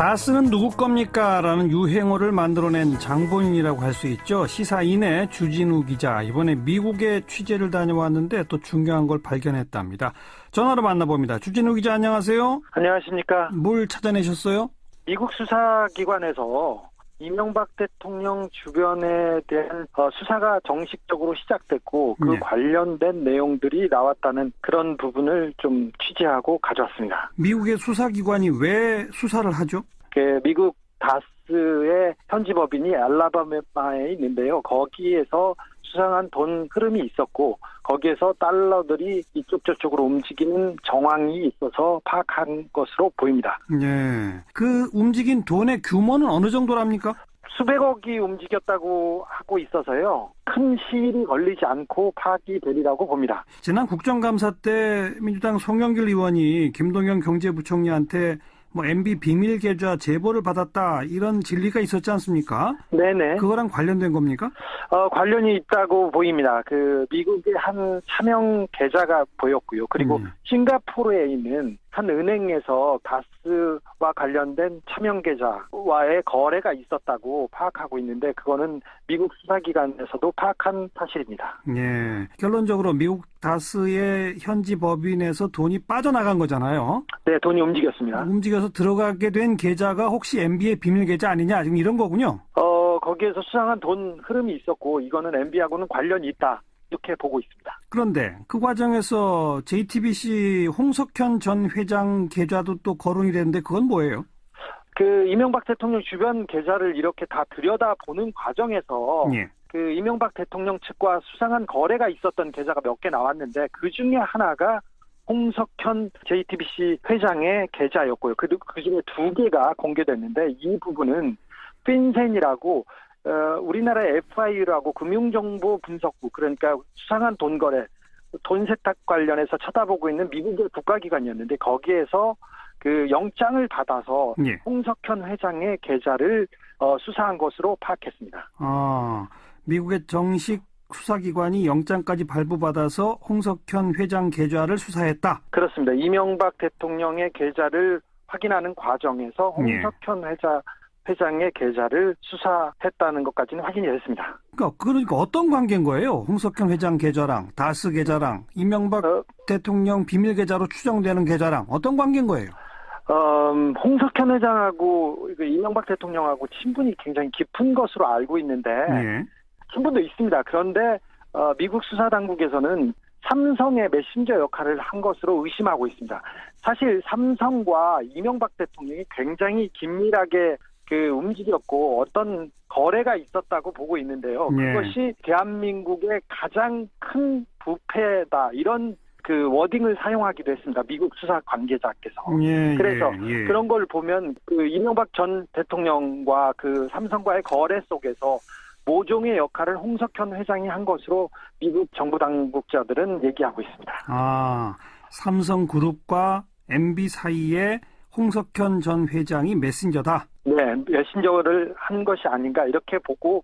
다스는 누구 겁니까? 라는 유행어를 만들어낸 장본인이라고 할 수 있죠. 시사인의 주진우 기자, 이번에 미국에 취재를 다녀왔는데 또 중요한 걸 발견했답니다. 전화로 만나봅니다. 주진우 기자, 안녕하세요. 안녕하십니까. 뭘 찾아내셨어요? 미국 수사기관에서 이명박 대통령 주변에 대한 수사가 정식적으로 시작됐고 그 네. 관련된 내용들이 나왔다는 그런 부분을 좀 취재하고 가져왔습니다. 미국의 수사기관이 왜 수사를 하죠? 미국 다스의 현지법인이 알라바마에 있는데요. 거기에서 수상한 돈 흐름이 있었고 거기에서 달러들이 이쪽 저쪽으로 움직이는 정황이 있어서 파악한 것으로 보입니다. 네. 그 움직인 돈의 규모는 어느 정도랍니까? 수백억이 움직였다고 하고 있어서요. 큰 시일이 걸리지 않고 파악이 되리라고 봅니다. 지난 국정감사 때 민주당 송영길 의원이 김동연 경제부총리한테 MB 비밀 계좌 제보를 받았다, 이런 진리가 있었지 않습니까? 네네. 그거랑 관련된 겁니까? 관련이 있다고 보입니다. 미국의 한 차명 계좌가 보였고요. 그리고 싱가포르에 있는 한 은행에서 다스와 관련된 차명 계좌와의 거래가 있었다고 파악하고 있는데 그거는 미국 수사기관에서도 파악한 사실입니다. 예. 결론적으로 미국 다스의 현지 법인에서 돈이 빠져나간 거잖아요. 네, 돈이 움직였습니다. 움직여서 들어가게 된 계좌가 혹시 MB의 비밀 계좌 아니냐, 지금 이런 거군요. 거기에서 수상한 돈 흐름이 있었고 이거는 MB하고는 관련이 있다, 이렇게 보고 있습니다. 그런데 그 과정에서 JTBC 홍석현 전 회장 계좌도 또 거론이 되는데 그건 뭐예요? 이명박 대통령 주변 계좌를 이렇게 다 들여다보는 과정에서 예. 이명박 대통령 측과 수상한 거래가 있었던 계좌가 몇 개 나왔는데 그 중에 하나가 홍석현 JTBC 회장의 계좌였고요. 그 중에 2개가 공개됐는데 이 부분은 핀센이라고 우리나라의 FIU라고 금융정보분석국, 그러니까 수상한 돈 거래, 돈 세탁 관련해서 쳐다보고 있는 미국의 국가기관이었는데 거기에서 영장을 받아서 예. 홍석현 회장의 계좌를 수사한 것으로 파악했습니다. 미국의 정식 수사기관이 영장까지 발부받아서 홍석현 회장 계좌를 수사했다. 그렇습니다. 이명박 대통령의 계좌를 확인하는 과정에서 홍석현 회장의 계좌를 수사했다는 것까지는 확인이 됐습니다. 그러니까 어떤 관계인 거예요? 홍석현 회장 계좌랑 다스 계좌랑 이명박 대통령 비밀 계좌로 추정되는 계좌랑 어떤 관계인 거예요? 홍석현 회장하고 이명박 대통령하고 친분이 굉장히 깊은 것으로 알고 있는데 예. 친분도 있습니다. 그런데 미국 수사당국에서는 삼성의 메신저 역할을 한 것으로 의심하고 있습니다. 사실 삼성과 이명박 대통령이 굉장히 긴밀하게 움직였고 어떤 거래가 있었다고 보고 있는데요. 예. 그것이 대한민국의 가장 큰 부패다, 이런 워딩을 사용하기도 했습니다. 미국 수사 관계자께서. 그래서 그런 걸 보면 이명박 전 대통령과 삼성과의 거래 속에서 모종의 역할을 홍석현 회장이 한 것으로 미국 정부 당국자들은 얘기하고 있습니다. 삼성그룹과 MB 사이에 홍석현 전 회장이 메신저다. 네, 메신저를 한 것이 아닌가, 이렇게 보고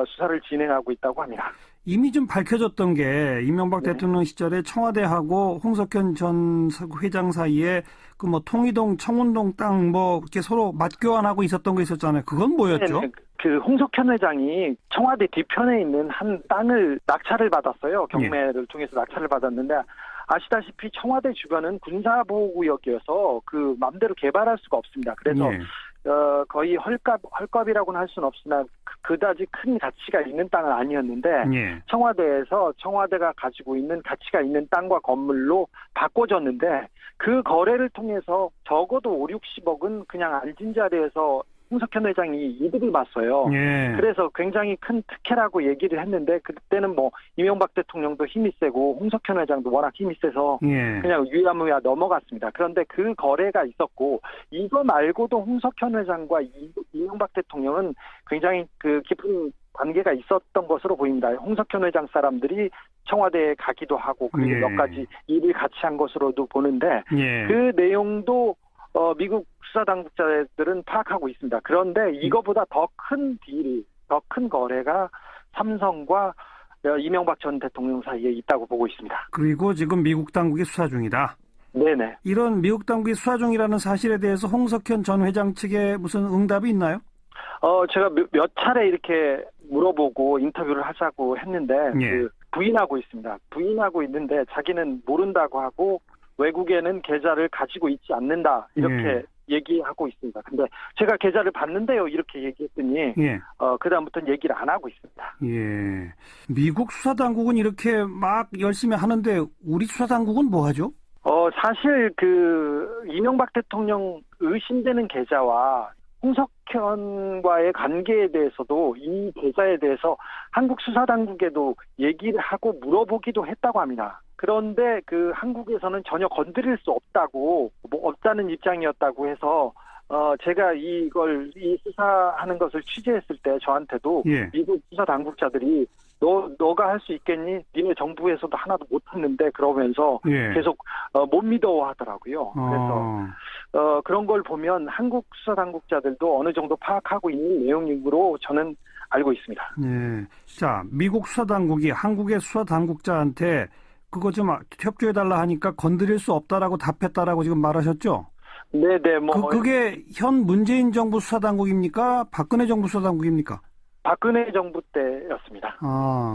수사를 진행하고 있다고 합니다. 이미 좀 밝혀졌던 게 이명박 대통령 시절에 청와대하고 홍석현 전 회장 사이에 통이동, 청운동 땅 이렇게 서로 맞교환하고 있었던 거 있었잖아요. 그건 뭐였죠? 홍석현 회장이 청와대 뒤편에 있는 한 땅을 낙찰을 받았어요. 경매를 통해서 낙찰을 받았는데 아시다시피 청와대 주변은 군사보호구역이어서 마음대로 개발할 수가 없습니다. 그래서 거의 헐값이라고는 할 수는 없으나 그다지 큰 가치가 있는 땅은 아니었는데 청와대에서 청와대가 가지고 있는 가치가 있는 땅과 건물로 바꿔줬는데 그 거래를 통해서 적어도 5, 60억은 그냥 앉은 자리에서 홍석현 회장이 이득을 봤어요. 그래서 굉장히 큰 특혜라고 얘기를 했는데 그때는 이명박 대통령도 힘이 세고 홍석현 회장도 워낙 힘이 세서 그냥 유야무야 넘어갔습니다. 그런데 그 거래가 있었고 이거 말고도 홍석현 회장과 이명박 대통령은 굉장히 깊은 관계가 있었던 것으로 보입니다. 홍석현 회장 사람들이 청와대에 가기도 하고 그리고 몇 가지 일을 같이 한 것으로도 보는데 그 내용도 미국 수사당국자들은 파악하고 있습니다. 그런데 이거보다 더 큰 거래가 삼성과 이명박 전 대통령 사이에 있다고 보고 있습니다. 그리고 지금 미국 당국이 수사 중이다. 네네. 이런 미국 당국이 수사 중이라는 사실에 대해서 홍석현 전 회장 측에 무슨 응답이 있나요? 제가 몇 차례 이렇게 물어보고 인터뷰를 하자고 했는데 예. 부인하고 있습니다. 부인하고 있는데 자기는 모른다고 하고 외국에는 계좌를 가지고 있지 않는다 이렇게 얘기하고 있습니다. 근데 제가 계좌를 봤는데요 이렇게 얘기했더니 예. 그다음부터는 얘기를 안 하고 있습니다. 예. 미국 수사 당국은 이렇게 막 열심히 하는데 우리 수사 당국은 뭐 하죠? 사실 이명박 대통령 의심되는 계좌와 홍석현과의 관계에 대해서도 이 계좌에 대해서 한국 수사당국에도 얘기를 하고 물어보기도 했다고 합니다. 그런데 한국에서는 전혀 건드릴 수 없다고, 없다는 입장이었다고 해서, 제가 이 수사하는 것을 취재했을 때 저한테도 예. 미국 수사 당국자들이 너가 할 수 있겠니? 니네 정부에서도 하나도 못했는데 그러면서 예. 계속 못 믿어 하더라고요. 그래서 그런 걸 보면 한국 수사 당국자들도 어느 정도 파악하고 있는 내용으로 저는 알고 있습니다. 예. 자, 미국 수사 당국이 한국의 수사 당국자한테 그거 좀 협조해달라 하니까 건드릴 수 없다라고 답했다라고 지금 말하셨죠? 네네, 그게 현 문재인 정부 수사 당국입니까? 박근혜 정부 수사 당국입니까? 박근혜 정부 때였습니다.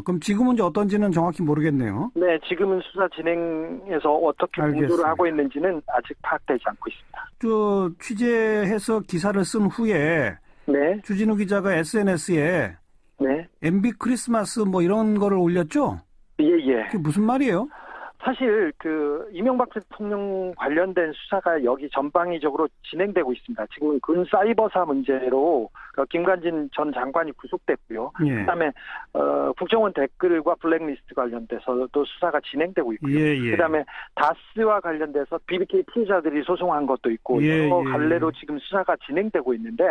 그럼 지금은 이제 어떤지는 정확히 모르겠네요. 네, 지금은 수사 진행에서 어떻게 공조를 하고 있는지는 아직 파악되지 않고 있습니다. 취재해서 기사를 쓴 후에 네. 주진우 기자가 SNS에 네. MB 크리스마스 뭐 이런 거를 올렸죠? 예. 그게 무슨 말이에요? 사실 이명박 대통령 관련된 수사가 여기 전방위적으로 진행되고 있습니다. 지금 군 사이버사 문제로 김관진 전 장관이 구속됐고요. 예. 그다음에 국정원 댓글과 블랙리스트 관련돼서도 수사가 진행되고 있고요. 예. 그다음에 다스와 관련돼서 BBK 피해자들이 소송한 것도 있고 여러 갈래로 지금 수사가 진행되고 있는데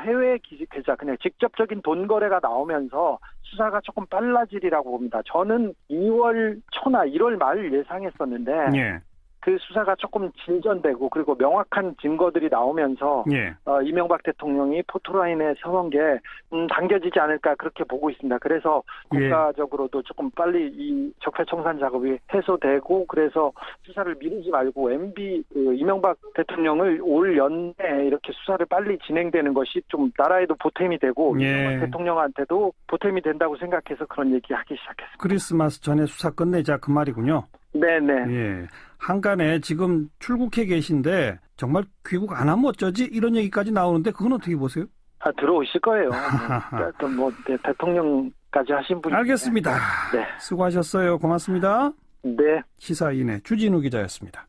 해외 계좌 그냥 직접적인 돈 거래가 나오면서 수사가 조금 빨라지리라고 봅니다. 저는 2월 초나 1월 말 예상했었는데 그 수사가 조금 진전되고 그리고 명확한 증거들이 나오면서 이명박 대통령이 포토라인에 서는 게 당겨지지 않을까 그렇게 보고 있습니다. 그래서 국가적으로도 조금 빨리 이 적폐청산 작업이 해소되고 그래서 수사를 미루지 말고 이명박 대통령을 올 연내에 이렇게 수사를 빨리 진행되는 것이 좀 나라에도 보탬이 되고 이명박 대통령한테도 보탬이 된다고 생각해서 그런 얘기하기 시작했습니다. 크리스마스 전에 수사 끝내자 그 말이군요. 네네. 한간에 지금 출국해 계신데 정말 귀국 안 하면 어쩌지? 이런 얘기까지 나오는데 그건 어떻게 보세요? 들어오실 거예요. 대통령까지 하신 분이. 알겠습니다. 네. 수고하셨어요. 고맙습니다. 네. 시사인의 주진우 기자였습니다.